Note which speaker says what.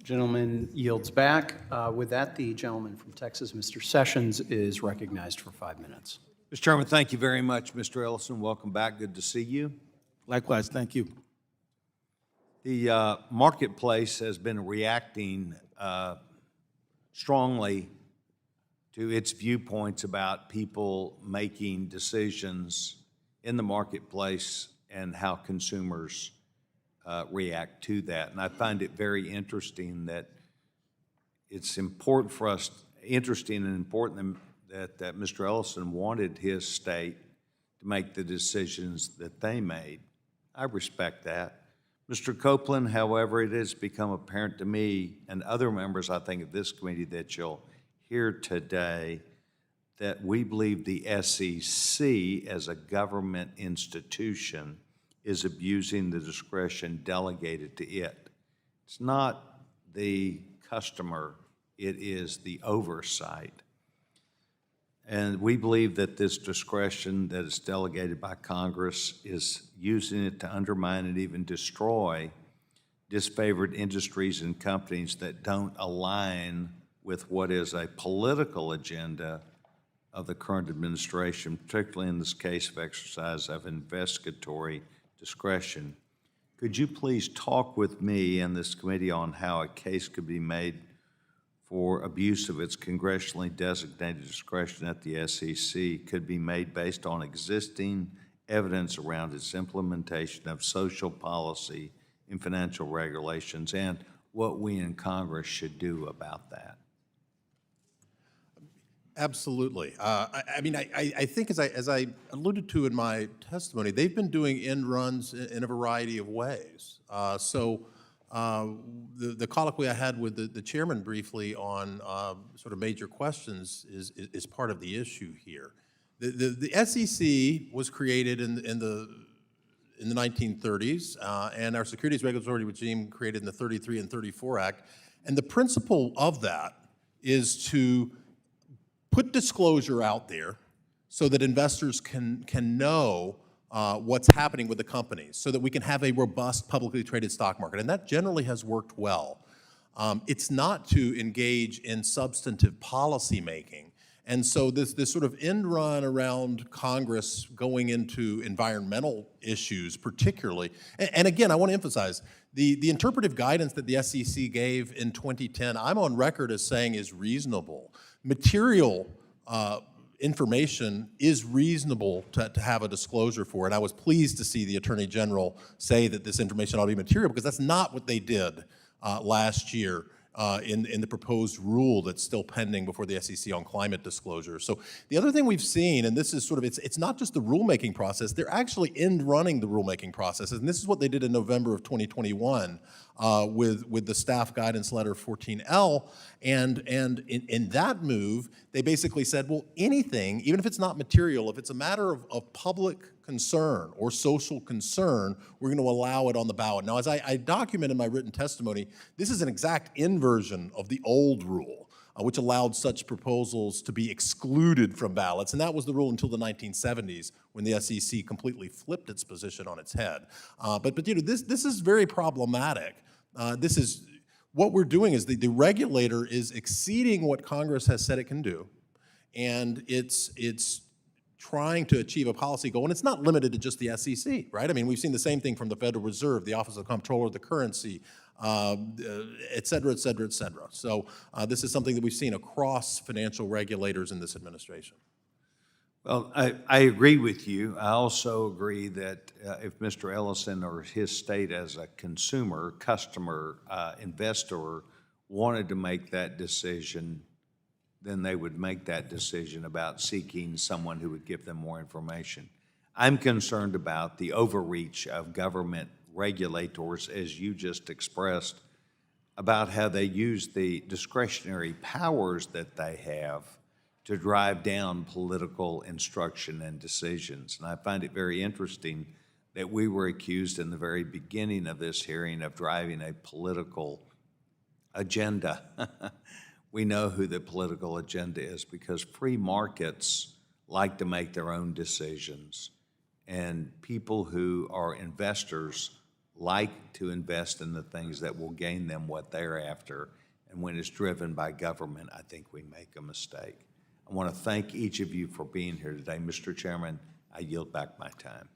Speaker 1: Gentleman yields back. With that, the gentleman from Texas, Mr. Sessions, is recognized for 5 minutes.
Speaker 2: Mr. Chairman, thank you very much. Mr. Ellison, welcome back. Good to see you.
Speaker 3: Likewise, thank you.
Speaker 2: The marketplace has been reacting strongly to its viewpoints about people making decisions in the marketplace and how consumers react to that. And I find it very interesting that it's important for us, that Mr. Ellison wanted his state to make the decisions that they made. I respect that. Mr. Copeland, however, it has become apparent to me and other members, I think, of this committee that you'll hear today that we believe the SEC as a government institution is abusing the discretion delegated to it. It's not the customer, it is the oversight. And we believe that this discretion that is delegated by Congress is using it to undermine and even destroy disfavored industries and companies that don't align with what is a political agenda of the current administration, particularly in this case of exercise of investigatory discretion. Could you please talk with me and this committee on how a case could be made for abuse of its congressionally designated discretion at the SEC could be made based on existing evidence around its implementation of social policy and financial regulations and what we in Congress should do about that?
Speaker 3: Absolutely. I think as I alluded to in my testimony, they've been doing end runs in a variety of ways. The colloquy I had with the chairman briefly on sort of major questions is part of the issue here. The SEC was created in the 1930s, and our securities regulatory regime created in the 33 and 34 Act. And the principle of that is to put disclosure out there so that investors can know what's happening with the companies, so that we can have a robust publicly traded stock market. And that generally has worked well. It's not to engage in substantive policy making. And so this sort of end run around Congress going into environmental issues particularly, and again, I want to emphasize, the interpretive guidance that the SEC gave in 2010, I'm on record as saying is reasonable. Material information is reasonable to have a disclosure for, and I was pleased to see the Attorney General say that this information ought to be material, because that's not what they did last year in the proposed rule that's still pending before the SEC on climate disclosure. So the other thing we've seen, and this is sort of, it's not just the rulemaking process, they're actually end running the rulemaking processes, and this is what they did in November of 2021 with the staff guidance letter 14L, and in that move, they basically said, well, anything, even if it's not material, if it's a matter of public concern or social concern, we're going to allow it on the ballot. Now, as I document in my written testimony, this is an exact inversion of the old rule, which allowed such proposals to be excluded from ballots, and that was the rule until the 1970s, when the SEC completely flipped its position on its head. But you know, this is very problematic. This is what we're doing is the regulator is exceeding what Congress has said it can do, and it's trying to achieve a policy goal, and it's not limited to just the SEC, right? I mean, we've seen the same thing from the Federal Reserve, the Office of the Comptroller of the Currency, et cetera, et cetera, et cetera. So this is something that we've seen across financial regulators in this administration.
Speaker 2: Well, I agree with you. I also agree that if Mr. Ellison or his state as a consumer, customer, investor wanted to make that decision, then they would make that decision about seeking someone who would give them more information. I'm concerned about the overreach of government regulators, as you just expressed, about how they use the discretionary powers that they have to drive down political instruction and decisions. And I find it very interesting that we were accused in the very beginning of this hearing of driving a political agenda. We know who the political agenda is, because free markets like to make their own decisions, and people who are investors like to invest in the things that will gain them what they're after. And when it's driven by government, I think we make a mistake. I want to thank each of you for being here today. Mr. Chairman, I yield back my time.